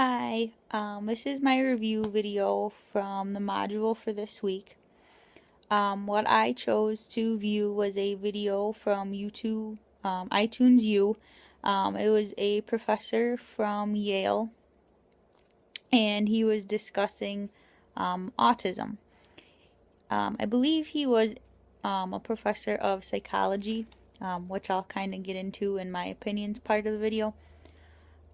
Hi, this is my review video from the module for this week. What I chose to view was a video from YouTube, iTunes U. It was a professor from Yale, and he was discussing autism. I believe he was a professor of psychology, which I'll kind of get into in my opinions part of the video.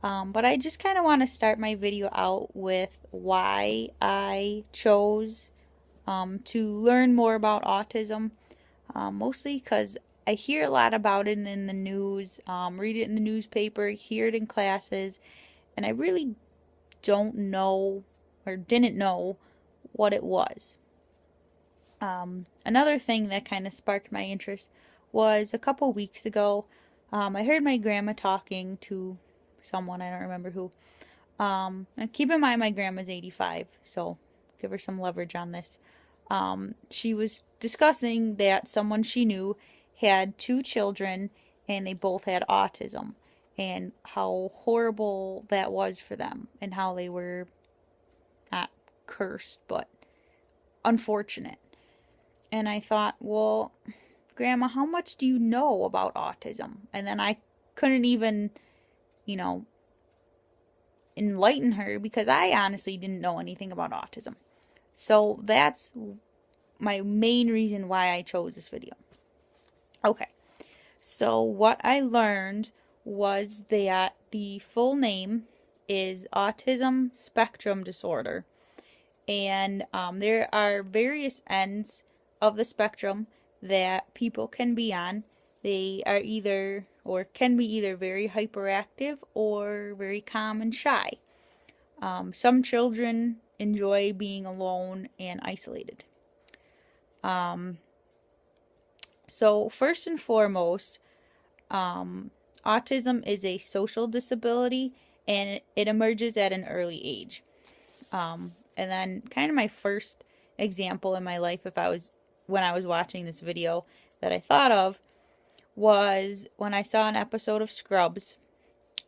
But I just kind of want to start my video out with why I chose to learn more about autism. Mostly because I hear a lot about it in the news, read it in the newspaper, hear it in classes, and I really don't know or didn't know what it was. Another thing that kind of sparked my interest was a couple weeks ago. I heard my grandma talking to someone, I don't remember who. And keep in mind my grandma's 85, so give her some leverage on this. She was discussing that someone she knew had two children and they both had autism and how horrible that was for them and how they were not cursed but unfortunate. And I thought, well, Grandma, how much do you know about autism? And then I couldn't even enlighten her because I honestly didn't know anything about autism. So that's my main reason why I chose this video. Okay, so what I learned was that the full name is autism spectrum disorder. And there are various ends of the spectrum that people can be on. They are either or can be either very hyperactive or very calm and shy. Some children enjoy being alone and isolated. So first and foremost, autism is a social disability and it emerges at an early age. And then kind of my first example in my life when I was watching this video that I thought of was when I saw an episode of Scrubs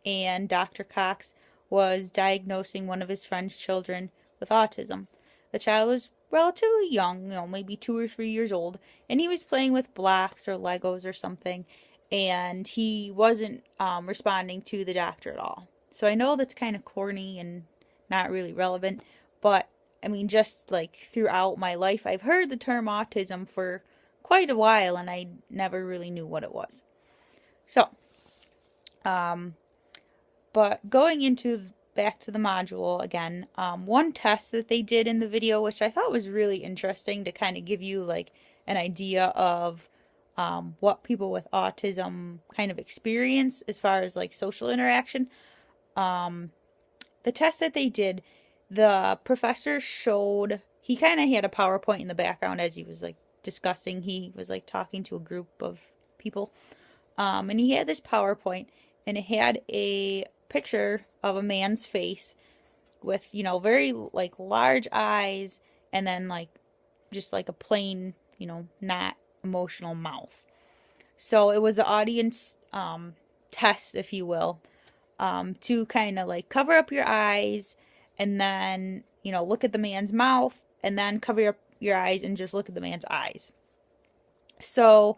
and Dr. Cox was diagnosing one of his friend's children with autism. The child was relatively young, maybe 2 or 3 years old, and he was playing with blocks or Legos or something, and he wasn't responding to the doctor at all. So I know that's kind of corny and not really relevant, but I mean, just like throughout my life, I've heard the term autism for quite a while, and I never really knew what it was. So, but going back to the module again, one test that they did in the video, which I thought was really interesting to kind of give you like an idea of what people with autism kind of experience as far as like social interaction. The test that they did, the professor showed, he kind of had a PowerPoint in the background as he was like discussing. He was like talking to a group of people. And he had this PowerPoint and it had a picture of a man's face with, very like large eyes and then like just like a plain, not emotional mouth. So it was an audience test, if you will, to kind of like cover up your eyes and then, look at the man's mouth and then cover up your eyes and just look at the man's eyes. So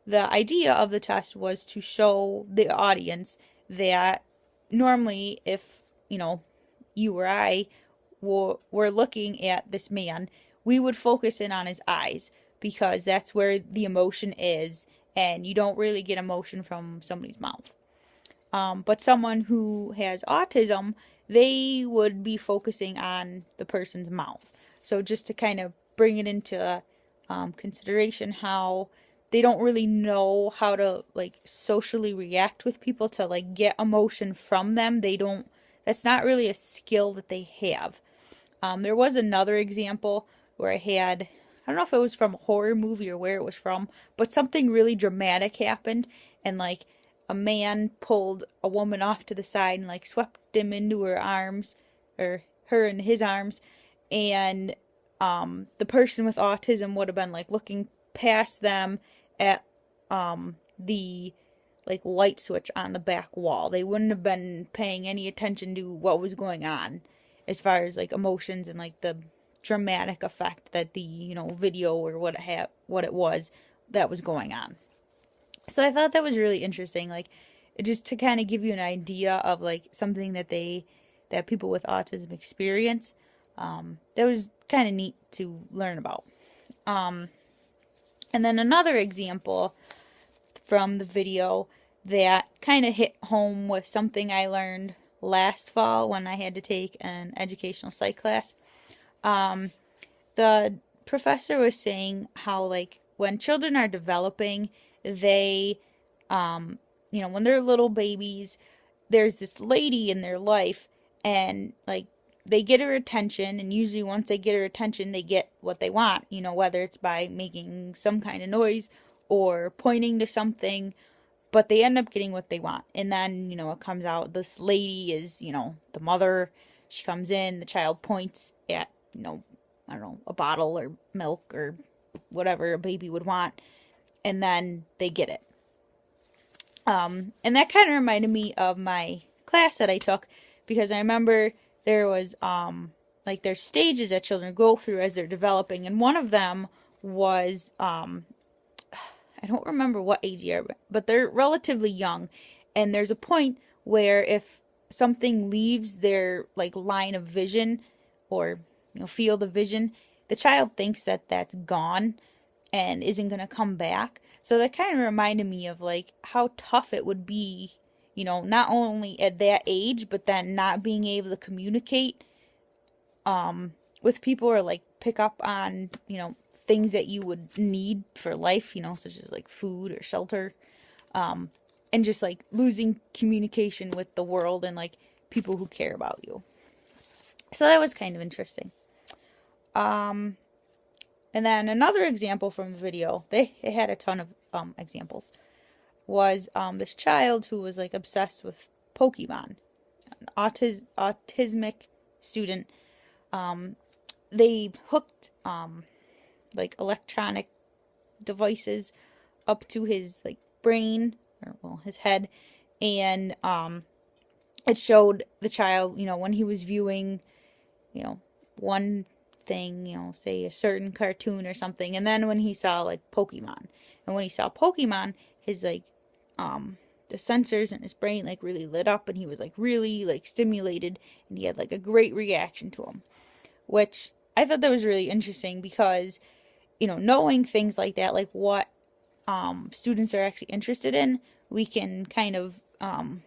the idea of the test was to show the audience that normally if, you or I were looking at this man, we would focus in on his eyes because that's where the emotion is and you don't really get emotion from somebody's mouth. But someone who has autism, they would be focusing on the person's mouth. So just to kind of bring it into consideration how they don't really know how to like socially react with people to like get emotion from them. That's not really a skill that they have. There was another example where I don't know if it was from a horror movie or where it was from, but something really dramatic happened and like a man pulled a woman off to the side and like swept him into her arms or her in his arms, and the person with autism would have been like looking past them at the like light switch on the back wall. They wouldn't have been paying any attention to what was going on as far as like emotions and like the dramatic effect that the, video or what it was that was going on. So I thought that was really interesting, like just to kind of give you an idea of like something that people with autism experience. That was kind of neat to learn about. And then another example from the video that kind of hit home with something I learned last fall when I had to take an educational psych class. The professor was saying how like when children are developing, they, when they're little babies, there's this lady in their life, and like they get her attention, and usually once they get her attention, they get what they want, whether it's by making some kind of noise or pointing to something, but they end up getting what they want. And then, it comes out this lady is, the mother. She comes in, the child points at, I don't know, a bottle or milk or whatever a baby would want, and then they get it. And that kind of reminded me of my class that I took, because I remember there was, like there's stages that children go through as they're developing, and one of them was, I don't remember what age they are, but they're relatively young, and there's a point where if something leaves their like line of vision or field of vision, the child thinks that that's gone and isn't going to come back. So that kind of reminded me of like how tough it would be, not only at that age, but then not being able to communicate with people or like pick up on, things that you would need for life, such as like food or shelter, and just like losing communication with the world and like people who care about you. So that was kind of interesting. And then another example from the video, they had a ton of examples, was this child who was like obsessed with Pokemon, an autismic student. They hooked like electronic devices up to his like brain, or well, his head, and it showed the child, when he was viewing, one thing, say a certain cartoon or something, and then when he saw like Pokemon, and when he saw Pokemon, his like the sensors in his brain like really lit up, and he was like really like stimulated, and he had like a great reaction to him, which I thought that was really interesting, because knowing things like that, like what students are actually interested in, we can kind of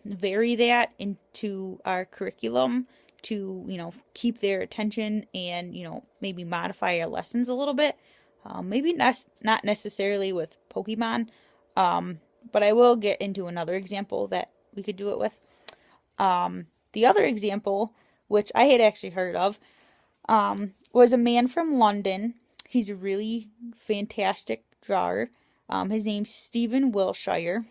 vary that into our curriculum to, keep their attention and, maybe modify our lessons a little bit. Maybe not necessarily with Pokemon, but I will get into another example that we could do it with. The other example, which I had actually heard of, was a man from London. He's a really fantastic drawer. His name's Stephen Wilshire.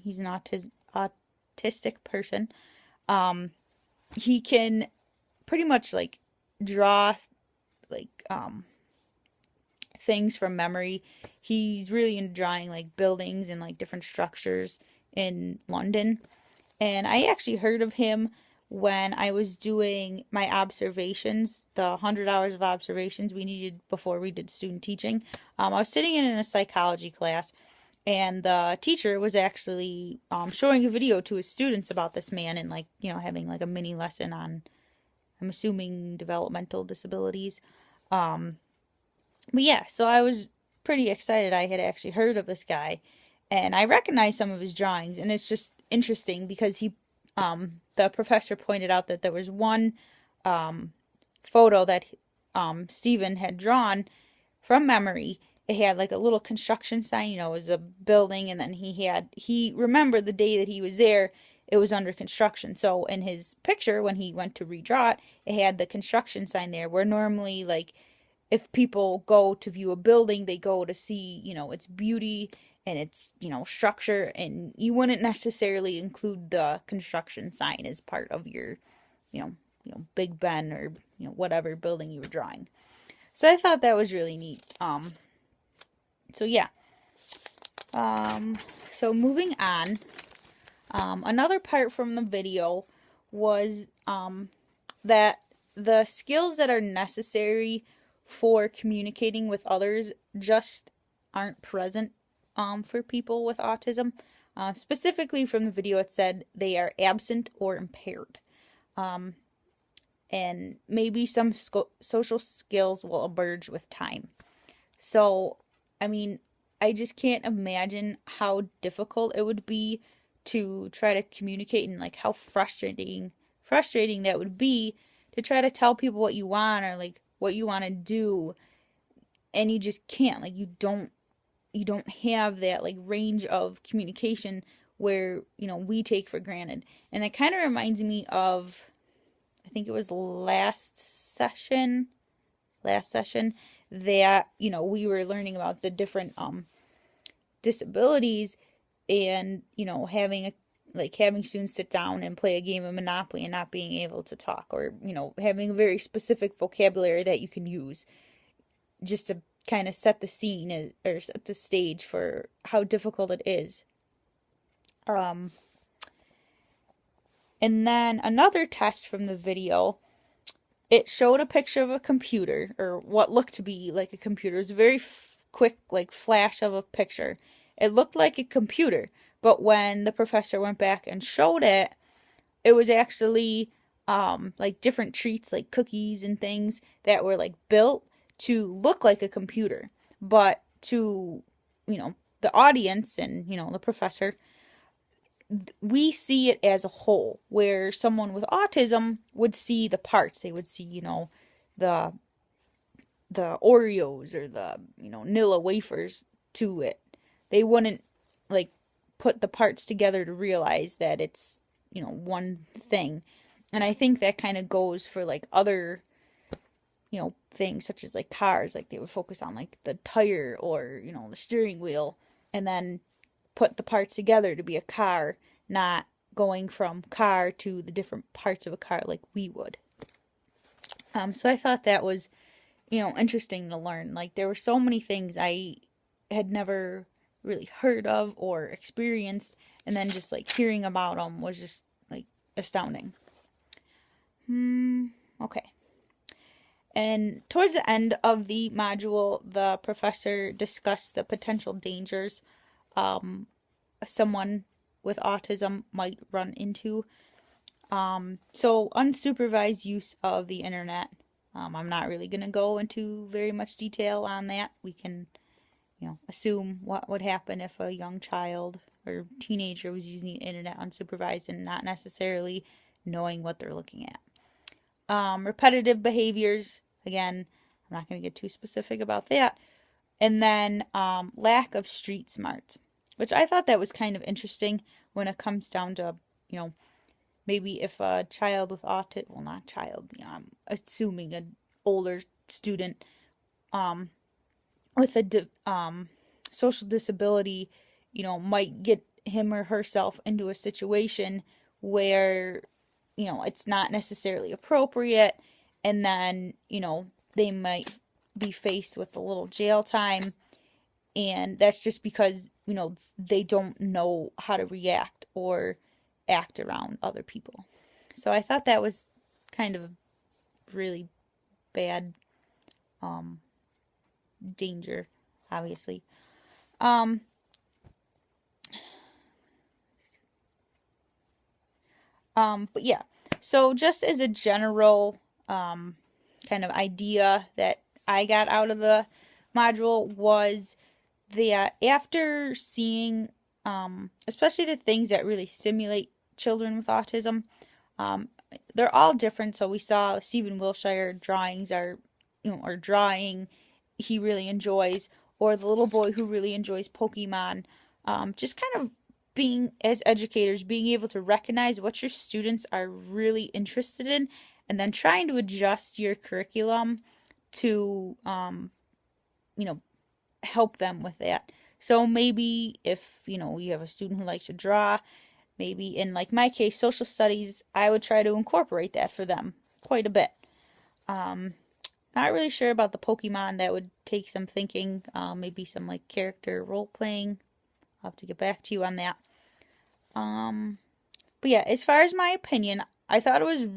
He's an autistic person. He can pretty much like draw like things from memory. He's really into drawing like buildings and like different structures in London. And I actually heard of him when I was doing my observations, the 100 hours of observations we needed before we did student teaching. I was sitting in a psychology class, and the teacher was actually showing a video to his students about this man, and like, having like a mini lesson on, I'm assuming, developmental disabilities. But yeah, so I was pretty excited. I had actually heard of this guy, and I recognized some of his drawings, and it's just interesting because the professor pointed out that there was one photo that Stephen had drawn from memory. It had like a little construction sign, it was a building, and then he remembered the day that he was there, it was under construction. So in his picture, when he went to redraw it, it had the construction sign there, where normally, like, if people go to view a building, they go to see, its beauty and its, structure, and you wouldn't necessarily include the construction sign as part of your, Big Ben or, whatever building you were drawing. So I thought that was really neat. So yeah. So moving on, another part from the video was that the skills that are necessary for communicating with others just aren't present for people with autism. Specifically from the video, it said they are absent or impaired. And maybe some social skills will emerge with time. So, I mean, I just can't imagine how difficult it would be to try to communicate, and like how frustrating that would be to try to tell people what you want or like what you want to do, and you just can't. Like you don't have that like range of communication where, you know, we take for granted. And that kind of reminds me of, I think it was last session that, you know, we were learning about the different disabilities, and, you know, having students sit down and play a game of Monopoly and not being able to talk, or, you know, having a very specific vocabulary that you can use, just to kind of set the scene or set the stage for how difficult it is. And then another test from the video, it showed a picture of a computer, or what looked to be like a computer. It was a very quick like flash of a picture. It looked like a computer, but when the professor went back and showed it, it was actually like different treats, like cookies and things that were like built to look like a computer. But to, you know, the audience and, you know, the professor, we see it as a whole, where someone with autism would see the parts. They would see, you know, the Oreos or the, you know, Nilla wafers to it. They wouldn't like put the parts together to realize that it's, you know, one thing. And I think that kind of goes for like other, you know, things such as like cars. Like they would focus on like the tire or, you know, the steering wheel, and then put the parts together to be a car, not going from car to the different parts of a car like we would. So I thought that was, you know, interesting to learn. Like there were so many things I had never really heard of or experienced, and then just like hearing about them was just like astounding. Okay. And towards the end of the module, the professor discussed the potential dangers someone with autism might run into. So unsupervised use of the internet. I'm not really going to go into very much detail on that. We can, you know, assume what would happen if a young child or teenager was using the internet unsupervised and not necessarily knowing what they're looking at. Repetitive behaviors. Again, I'm not going to get too specific about that. And then lack of street smarts, which I thought that was kind of interesting when it comes down to, you know, maybe if a child with autism, well, not child, you know, I'm assuming an older student with a social disability, you know, might get him or herself into a situation where, you know, it's not necessarily appropriate, and then, you know, they might be faced with a little jail time, and that's just because, you know, they don't know how to react or act around other people. So I thought that was kind of a really bad danger, obviously. But yeah, so just as a general kind of idea that I got out of the module was that after seeing especially the things that really stimulate children with autism, they're all different. So we saw Stephen Wilshire drawings are, you know, or drawing he really enjoys, or the little boy who really enjoys Pokemon. Just kind of being, as educators, being able to recognize what your students are really interested in, and then trying to adjust your curriculum to, you know, help them with that. So maybe if, you know, you have a student who likes to draw, maybe in like my case, social studies, I would try to incorporate that for them quite a bit. Not really sure about the Pokemon. That would take some thinking, maybe some like character role playing. I'll have to get back to you on that. But yeah, as far as my opinion, I thought it was